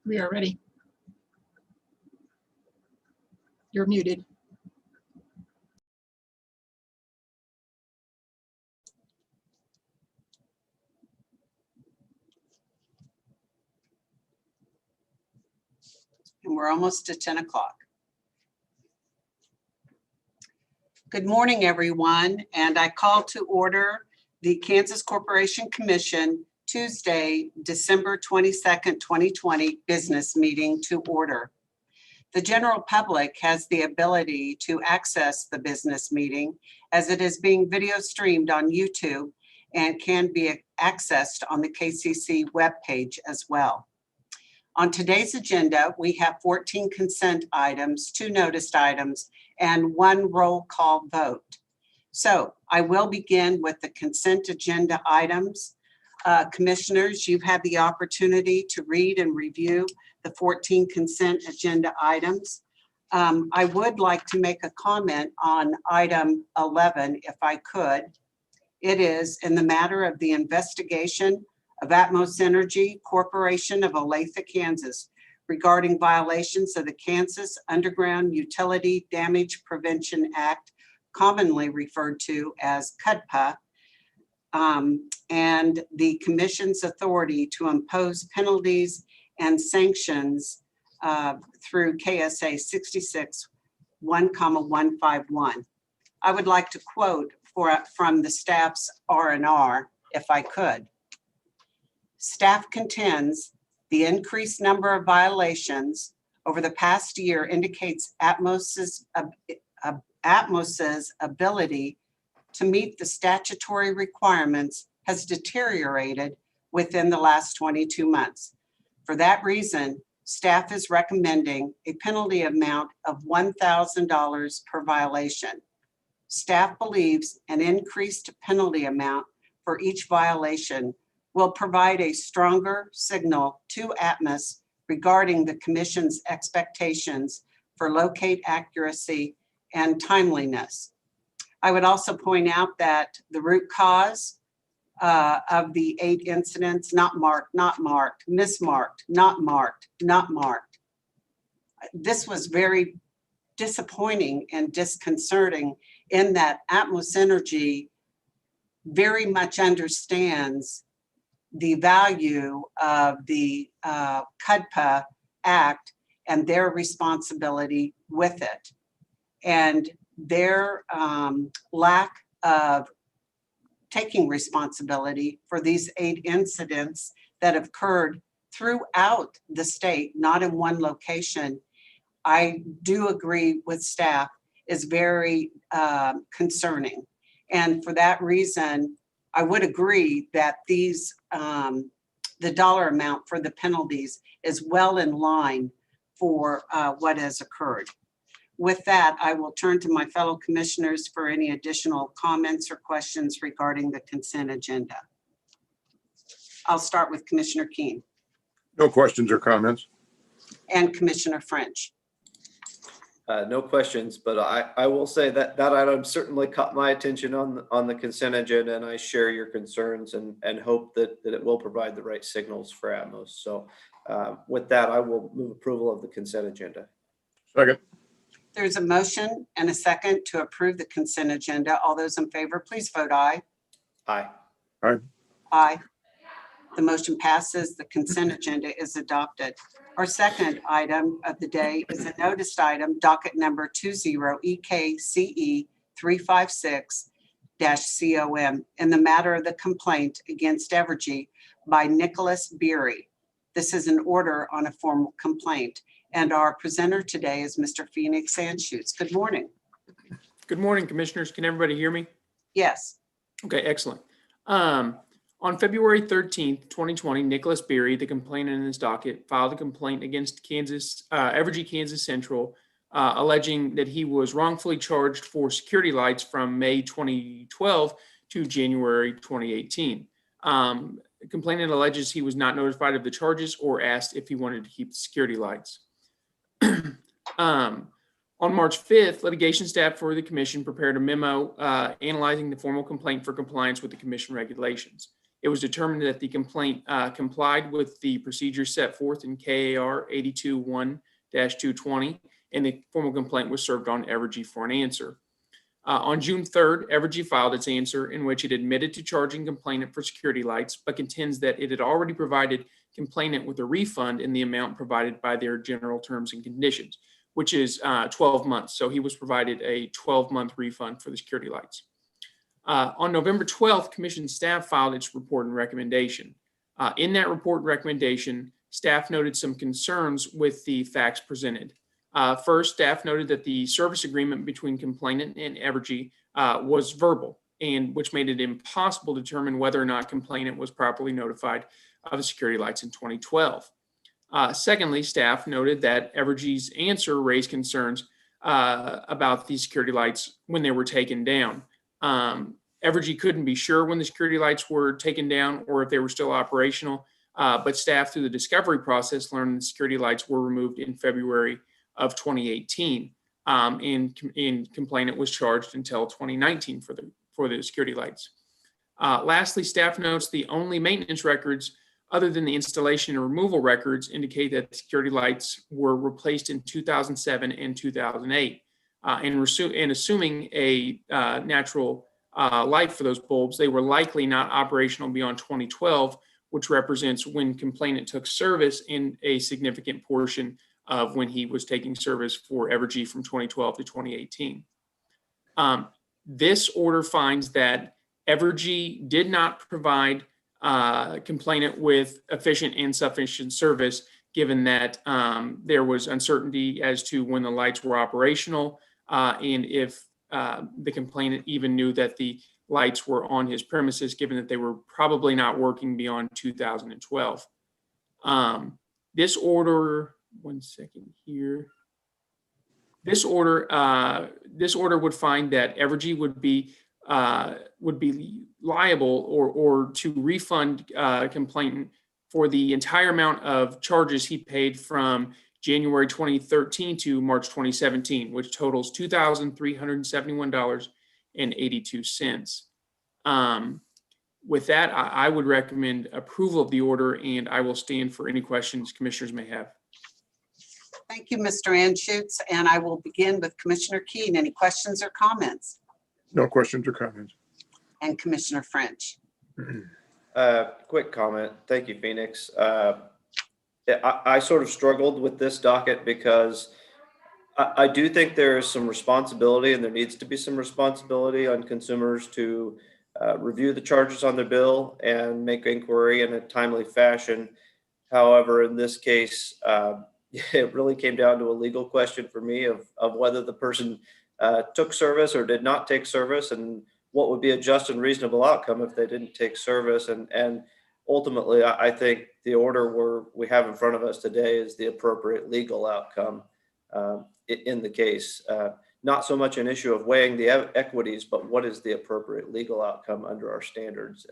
We are ready. You're muted. And we're almost to 10 o'clock. Good morning, everyone, and I call to order the Kansas Corporation Commission Tuesday, December 22nd, 2020 business meeting to order. The general public has the ability to access the business meeting as it is being video streamed on YouTube and can be accessed on the KCC webpage as well. On today's agenda, we have 14 consent items, 2 noticed items, and 1 roll call vote. So I will begin with the consent agenda items. Commissioners, you've had the opportunity to read and review the 14 consent agenda items. I would like to make a comment on item 11, if I could. It is in the matter of the investigation of Atmos Energy Corporation of Olathe, Kansas, regarding violations of the Kansas Underground Utility Damage Prevention Act, commonly referred to as KUDPA, and the Commission's authority to impose penalties and sanctions through KSA 66-1,151. I would like to quote from the staff's R&R, if I could. Staff contends the increased number of violations over the past year indicates Atmos's ability to meet the statutory requirements has deteriorated within the last 22 months. For that reason, staff is recommending a penalty amount of $1,000 per violation. Staff believes an increased penalty amount for each violation will provide a stronger signal to Atmos regarding the Commission's expectations for locate accuracy and timeliness. I would also point out that the root cause of the 8 incidents, not marked, mismarked, not marked. This was very disappointing and disconcerting in that Atmos Energy very much understands the value of the KUDPA Act and their responsibility with it. And their lack of taking responsibility for these 8 incidents that have occurred throughout the state, not in one location, I do agree with staff, is very concerning. And for that reason, I would agree that these, the dollar amount for the penalties is well in line for what has occurred. With that, I will turn to my fellow commissioners for any additional comments or questions regarding the consent agenda. I'll start with Commissioner Keene. No questions or comments. And Commissioner French. No questions, but I will say that that item certainly caught my attention on the consent agenda, and I share your concerns and hope that it will provide the right signals for Atmos. So with that, I will move approval of the consent agenda. Second. There's a motion and a second to approve the consent agenda. All those in favor, please vote aye. Aye. Aye. Aye. The motion passes. The consent agenda is adopted. Our second item of the day is a noticed item, docket number 20-EKCE356-COM in the matter of the complaint against Evergy by Nicholas Beery. This is an order on a formal complaint. And our presenter today is Mr. Phoenix Anschutz. Good morning. Good morning, commissioners. Can everybody hear me? Yes. Okay, excellent. On February 13th, 2020, Nicholas Beery, the complainant in this docket, filed a complaint against Evergy Kansas Central, alleging that he was wrongfully charged for security lights from May 2012 to January 2018. The complainant alleges he was not notified of the charges or asked if he wanted to keep the security lights. On March 5th, litigation staff for the commission prepared a memo analyzing the formal complaint for compliance with the commission regulations. it was determined that the complaint complied with the procedures set forth in KAR 821-220, and the formal complaint was served on Evergy for an answer. On June 3rd, Evergy filed its answer in which it admitted to charging complainant for security lights, but contends that it had already provided complainant with a refund in the amount provided by their general terms and conditions, which is 12 months. So he was provided a 12-month refund for the security lights. On November 12th, commission staff filed its report and recommendation. In that report and recommendation, staff noted some concerns with the facts presented. First, staff noted that the service agreement between complainant and Evergy was verbal, and which made it impossible to determine whether or not complainant was properly notified of the security lights in 2012. Secondly, staff noted that Evergy's answer raised concerns about the security lights when they were taken down. Evergy couldn't be sure when the security lights were taken down or if they were still operational, but staff through the discovery process learned the security lights were removed in February of 2018, and complainant was charged until 2019 for the security lights. Lastly, staff notes the only maintenance records other than the installation and removal records indicate that the security lights were replaced in 2007 and 2008. And assuming a natural life for those bulbs, they were likely not operational beyond 2012, which represents when complainant took service in a significant portion of when he was taking service for Evergy from 2012 to 2018. This order finds that Evergy did not provide complainant with efficient and sufficient service, given that there was uncertainty as to when the lights were operational and if the complainant even knew that the lights were on his premises, given that they were probably not working beyond 2012. This order, one second here. This order would find that Evergy would be liable or to refund complainant for the entire amount of charges he paid from January 2013 to March 2017, which totals $2,371.82. With that, I would recommend approval of the order, and I will stand for any questions commissioners may have. Thank you, Mr. Anschutz, and I will begin with Commissioner Keen. Any questions or comments? No questions or comments. And Commissioner French. Quick comment. Thank you, Phoenix. I sort of struggled with this docket because I do think there is some responsibility, and there needs to be some responsibility on consumers to review the charges on their bill and make inquiry in a timely fashion. However, in this case, it really came down to a legal question for me of whether the person took service or did not take service, and what would be a just and reasonable outcome if they didn't take service. And ultimately, I think the order we have in front of us today is the appropriate legal outcome in the case. Not so much an issue of weighing the equities, but what is the appropriate legal outcome under our standards.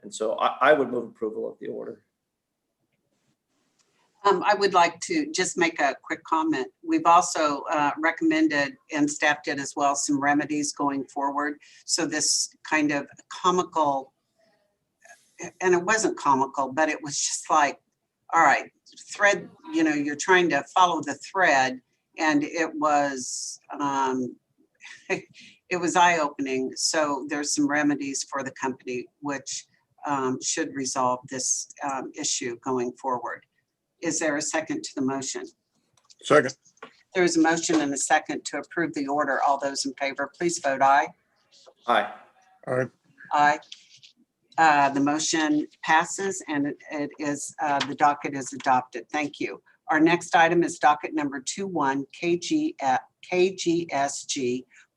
And so I would move approval of the order. I would like to just make a quick comment. We've also recommended, and staff did as well, some remedies going forward. So this kind of comical, and it wasn't comical, but it was just like, all right, thread, you're trying to follow the thread, and it was it was eye-opening. So there's some remedies for the company which should resolve this issue going forward. Is there a second to the motion? Second. There is a motion and a second to approve the order. All those in favor, please vote aye. Aye. Aye. Aye. The motion passes, and it is the docket is adopted. Thank you. Our next item is docket number 21 KGSG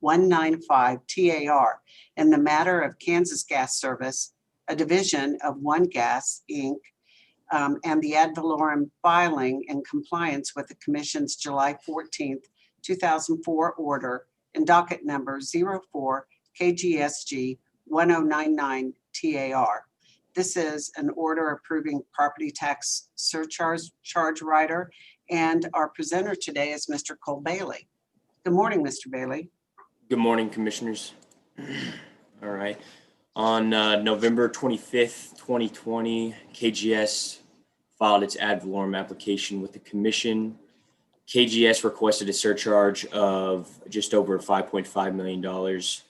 195 TAR in the matter of Kansas Gas Service, a division of One Gas Inc., and the ad valorem filing in compliance with the Commission's July 14th, 2004 order in docket number 04 KGSG 1099 TAR. This is an order approving property tax surcharge rider, and our presenter today is Mr. Cole Bailey. Good morning, Mr. Bailey. Good morning, commissioners. All right. On November 25th, 2020, KGS filed its ad valorem application with the commission. KGS requested a surcharge of just over $5.5 million.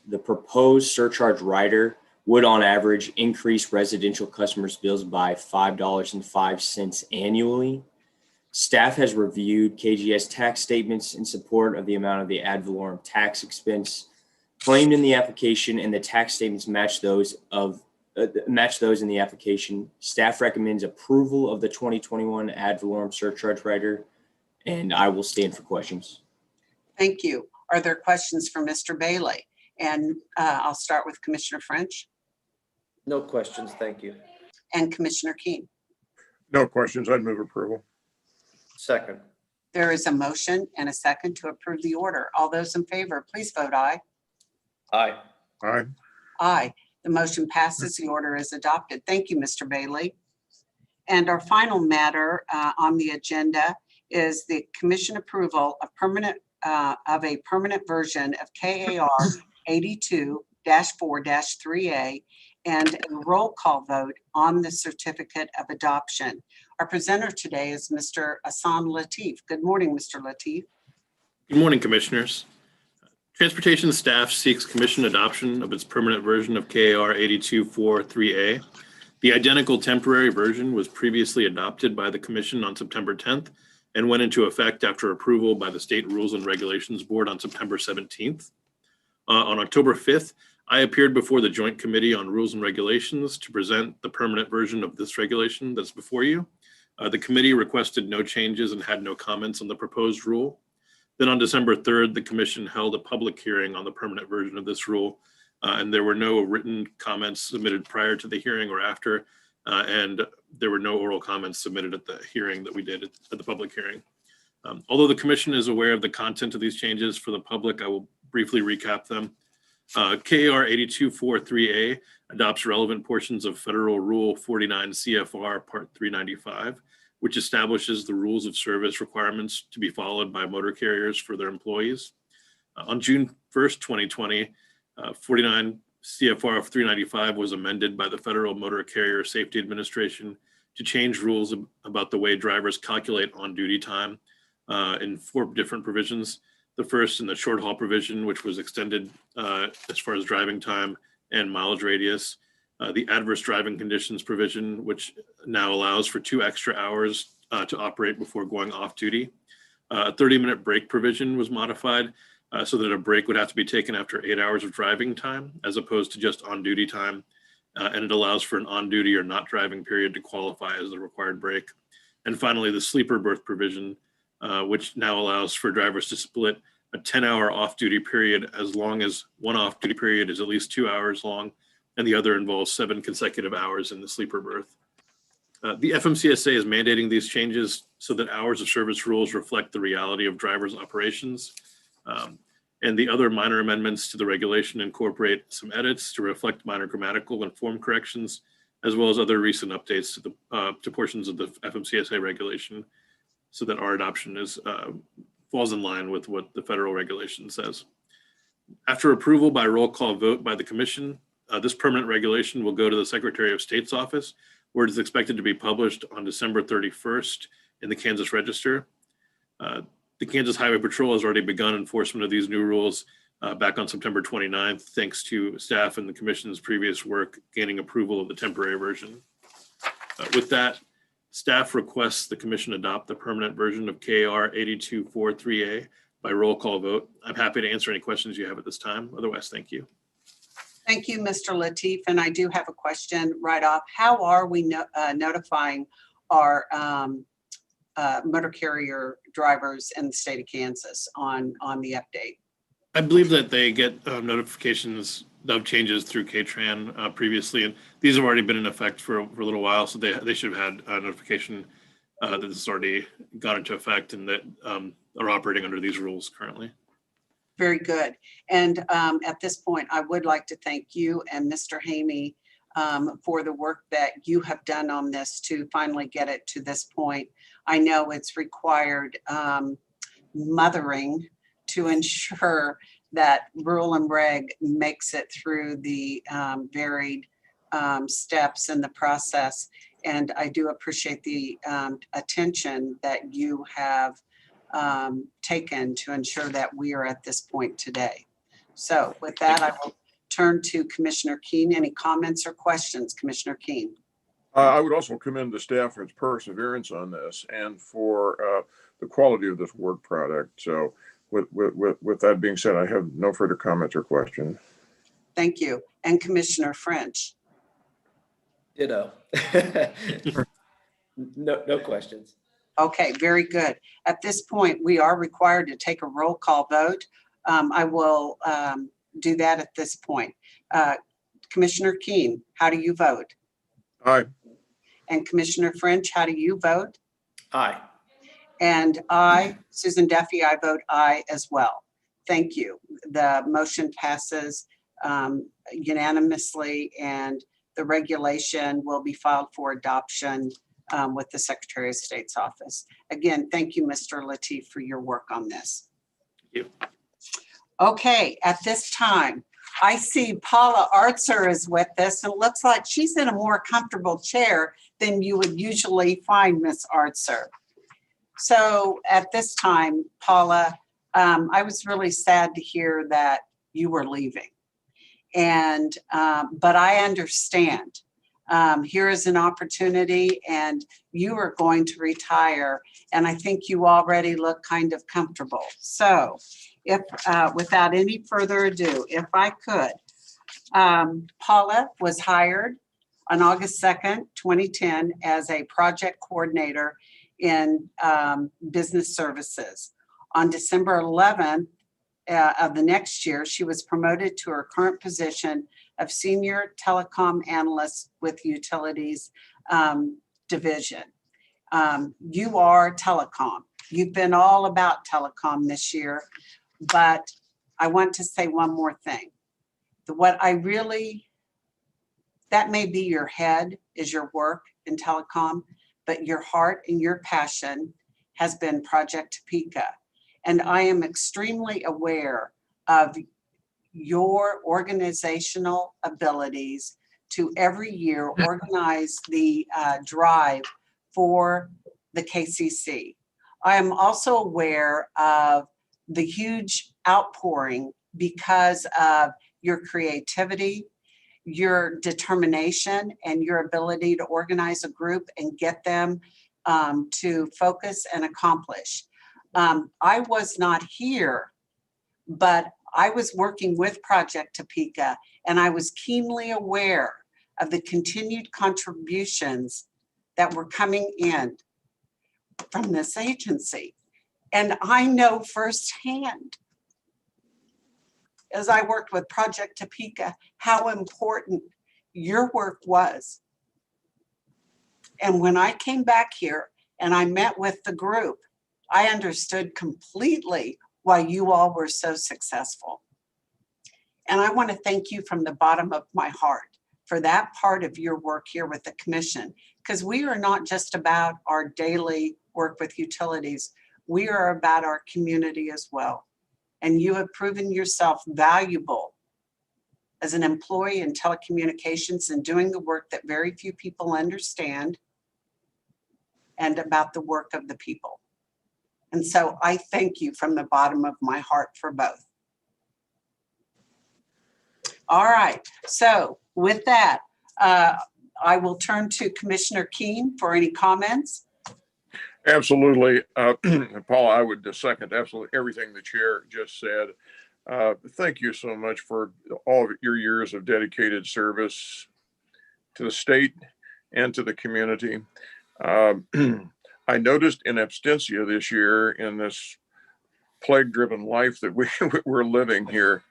The proposed surcharge rider would on average increase residential customers' bills by $5.05 annually. Staff has reviewed KGS tax statements in support of the amount of the ad valorem tax expense claimed in the application, and the tax statements match those in the application. Staff recommends approval of the 2021 ad valorem surcharge rider, and I will stand for questions. Thank you. Are there questions for Mr. Bailey? And I'll start with Commissioner French No questions, thank you. and Commissioner Keen. No questions. I'd move approval. Second. There is a motion and a second to approve the order. All those in favor, please vote aye. Aye. Aye. Aye. The motion passes. The order is adopted. Thank you, Mr. Bailey. And our final matter on the agenda is the commission approval of a permanent version of KAR 82-4-3A and a roll call vote on the certificate of adoption. Our presenter today is Mr. Hassan Latif. Good morning, Mr. Latif. Good morning, Commissioners. Transportation staff seeks commission adoption of its permanent version of KAR 82-4-3A. The identical temporary version was previously adopted by the Commission on September 10th and went into effect after approval by the State Rules and Regulations Board on September 17th. On October 5th, I appeared before the Joint Committee on Rules and Regulations to present the permanent version of this regulation that's before you. The committee requested no changes and had no comments on the proposed rule. Then on December 3rd, the Commission held a public hearing on the permanent version of this rule, and there were no written comments submitted prior to the hearing or after, and there were no oral comments submitted at the hearing that we did at the public hearing. Although the Commission is aware of the content of these changes for the public, I will briefly recap them. KAR 82-4-3A adopts relevant portions of Federal Rule 49 CFR Part 395, which establishes the rules of service requirements to be followed by motor carriers for their employees. On June 1st, 2020, 49 CFR 395 was amended by the Federal Motor Carrier Safety Administration to change rules about the way drivers calculate on-duty time in 4 different provisions. The first in the short haul provision, which was extended as far as driving time and mileage radius. The adverse driving conditions provision, which now allows for 2 extra hours to operate before going off duty. A 30-minute break provision was modified so that a break would have to be taken after 8 hours of driving time, as opposed to just on-duty time. And it allows for an on-duty or not driving period to qualify as the required break. And finally, the sleeper berth provision, which now allows for drivers to split a 10-hour off-duty period as long as one off-duty period is at least 2 hours long, and the other involves 7 consecutive hours in the sleeper berth. The FMCSA is mandating these changes so that hours of service rules reflect the reality of drivers' operations. And the other minor amendments to the regulation incorporate some edits to reflect minor grammatical and form corrections, as well as other recent updates to portions of the FMCSA regulation, so that our adoption falls in line with what the federal regulation says. After approval by roll call vote by the Commission, this permanent regulation will go to the Secretary of State's office, where it is expected to be published on December 31st in the Kansas Register. The Kansas Highway Patrol has already begun enforcement of these new rules back on September 29th, thanks to staff and the Commission's previous work gaining approval of the temporary version. With that, staff requests the Commission adopt the permanent version of KAR 82-4-3A by roll call vote. I'm happy to answer any questions you have at this time. Otherwise, thank you. Thank you, Mr. Latif. And I do have a question right off. How are we notifying our motor carrier drivers in the state of Kansas on the update? I believe that they get notifications of changes through KTRAN previously, and these have already been in effect for a little while, so they should have had a notification that this has already gone into effect and that are operating under these rules currently. Very good. And at this point, I would like to thank you and Mr. Hamey for the work that you have done on this to finally get it to this point. I know it's required mothering to ensure that rule and reg makes it through the varied steps in the process. And I do appreciate the attention that you have taken to ensure that we are at this point today. So with that, I will turn to Commissioner Keen. Any comments or questions, Commissioner Keen? I would also commend the staff for its perseverance on this and for the quality of this work product. So with that being said, I have no further comments or questions. Thank you. And Commissioner French? Ditto. No questions. Okay, very good. At this point, we are required to take a roll call vote. I will do that at this point. Commissioner Keen, how do you vote? Aye. And Commissioner French, how do you vote? Aye. And I, Susan Duffy, I vote aye as well. Thank you. The motion passes unanimously, and the regulation will be filed for adoption with the Secretary of State's office. Again, thank you, Mr. Lateef, for your work on this. Thank you. Okay, at this time, I see Paula Artzer is with us, and it looks like she's in a more comfortable chair than you would usually find, Miss Artzer. So at this time, Paula, I was really sad to hear that you were leaving. And, but I understand. Here is an opportunity, and you are going to retire, and I think you already look kind of comfortable. So if, without any further ado, if I could, Paula was hired on August 2nd, 2010 as a project coordinator in business services. On December 11th of the next year, she was promoted to her current position of Senior Telecom Analyst with Utilities Division. You are telecom. You've been all about telecom this year, but I want to say one more thing. That may be your head is your work in telecom, but your heart and your passion has been Project Topeka. And I am extremely aware of your organizational abilities to every year organize the drive for the KCC. I am also aware of the huge outpouring because of your creativity, your determination, and your ability to organize a group and get them to focus and accomplish. I was not here, but I was working with Project Topeka, and I was keenly aware of the continued contributions that were coming in from this agency. And I know firsthand, as I worked with Project Topeka, how important your work was. And when I came back here and I met with the group, I understood completely why you all were so successful. And I want to thank you from the bottom of my heart for that part of your work here with the commission, because we are not just about our daily work with utilities, we are about our community as well. And you have proven yourself valuable as an employee in telecommunications and doing the work that very few people understand and about the work of the people. And so I thank you from the bottom of my heart for both. All right, so with that, I will turn to Commissioner Keen for any comments. Absolutely. Paul, I would second absolutely everything the chair just said. Thank you so much for all of your years of dedicated service to the state and to the community. I noticed in absentia this year in this plague-driven life that we're living here,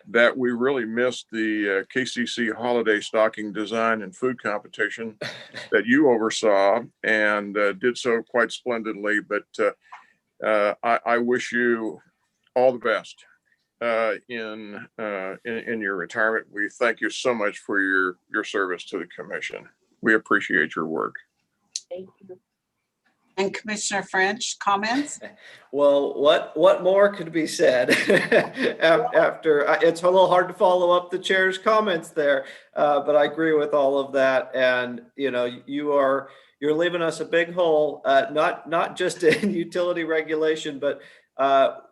that we really missed the KCC holiday stocking design and food competition that you oversaw and did so quite splendidly. But I wish you all the best in your retirement. We thank you so much for your service to the commission. We appreciate your work. Thank you. And Commissioner French, comments? Well, what more could be said after, it's a little hard to follow up the chair's comments there, but I agree with all of that. And, you know, you're leaving us a big hole, not just in utility regulation, but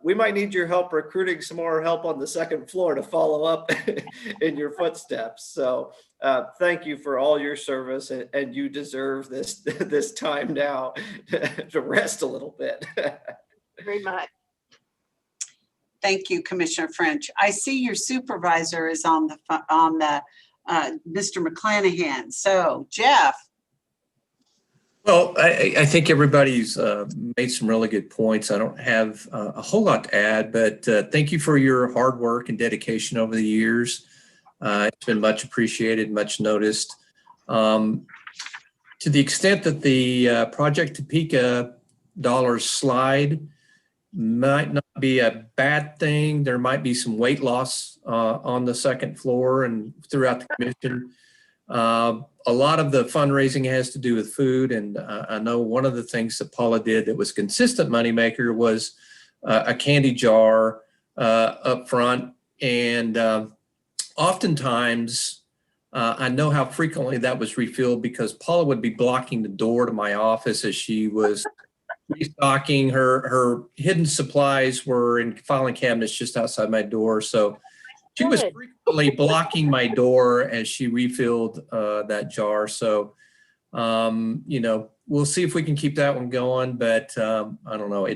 we might need your help recruiting some more help on the second floor to follow up in your footsteps. So thank you for all your service, and you deserve this time now to rest a little bit. Very much. Thank you, Commissioner French. I see your supervisor is on the Mr. McClanahan. So Jeff. Well, I think everybody's made some really good points. I don't have a whole lot to add, but thank you for your hard work and dedication over the years. It's been much appreciated, much noticed. To the extent that the Project Topeka dollars slide might not be a bad thing. There might be some weight loss on the second floor and throughout the commission. A lot of the fundraising has to do with food, and I know one of the things that Paula did that was a consistent moneymaker was a candy jar up front, and oftentimes I know how frequently that was refilled because Paula would be blocking the door to my office as she was restocking. Her hidden supplies were in filing cabinets just outside my door, so she was Good. frequently blocking my door as she refilled that jar. So, you know, we'll see if we can keep that one going. But I don't know.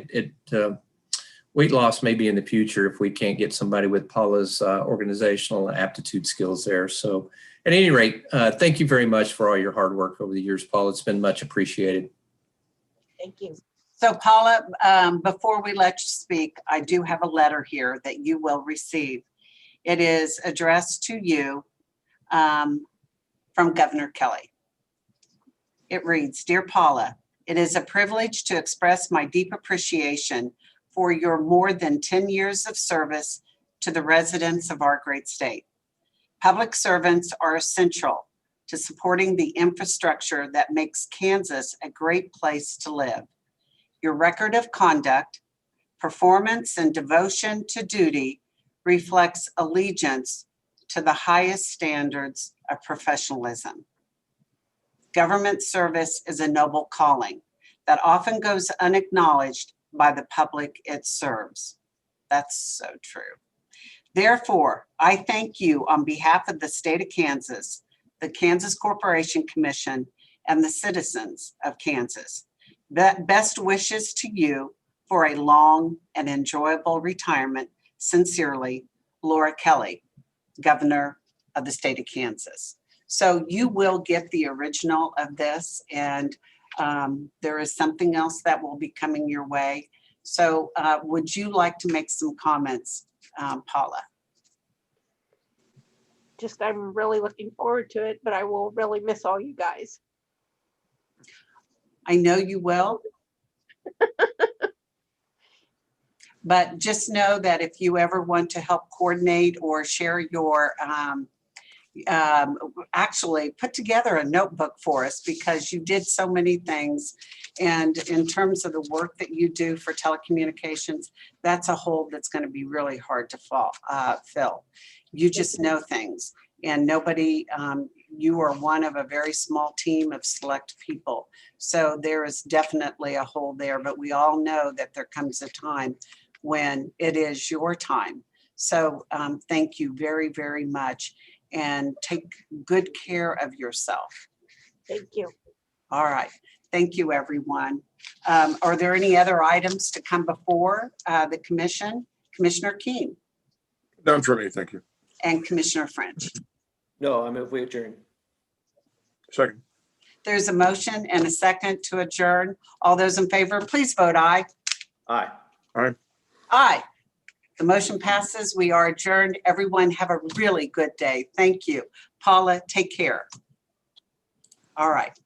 Weight loss may be in the future if we can't get somebody with Paula's organizational aptitude skills there. So, at any rate, thank you very much for all your hard work over the years, Paula. It's been much appreciated. Thank you. So Paula, before we let you speak, I do have a letter here that you will receive. It is addressed to you from Governor Kelly. It reads, "Dear Paula, it is a privilege to express my deep appreciation for your more than 10 years of service to the residents of our great state. Public servants are essential to supporting the infrastructure that makes Kansas a great place to live. Your record of conduct, performance, and devotion to duty reflects allegiance to the highest standards of professionalism. Government service is a noble calling that often goes unacknowledged by the public it serves." That's so true. Therefore, I thank you on behalf of the state of Kansas, the Kansas Corporation Commission, and the citizens of Kansas. Best wishes to you for a long and enjoyable retirement. Sincerely, Laura Kelly, Governor of the state of Kansas. So you will get the original of this, and there is something else that will be coming your way. So would you like to make some comments, Paula? Just, I'm really looking forward to it, but I will really miss all you guys. I know you will. But just know that if you ever want to help coordinate or share your, actually put together a notebook for us, because you did so many things. And in terms of the work that you do for telecommunications, that's a hole that's going to be really hard to fill. You just know things, and nobody, you are one of a very small team of select people. So there is definitely a hole there, but we all know that there comes a time when it is your time. So thank you very, very much, and take good care of yourself. Thank you. All right. Thank you, everyone. Are there any other items to come before the commission? Commissioner Keen None for me, thank you. and Commissioner French. No, I move we adjourn. Second. There's a motion and a second to adjourn. All those in favor, please vote aye. Aye. Aye. The motion passes. We are adjourned. Everyone have a really good day. Thank you. Paula, take care. All right.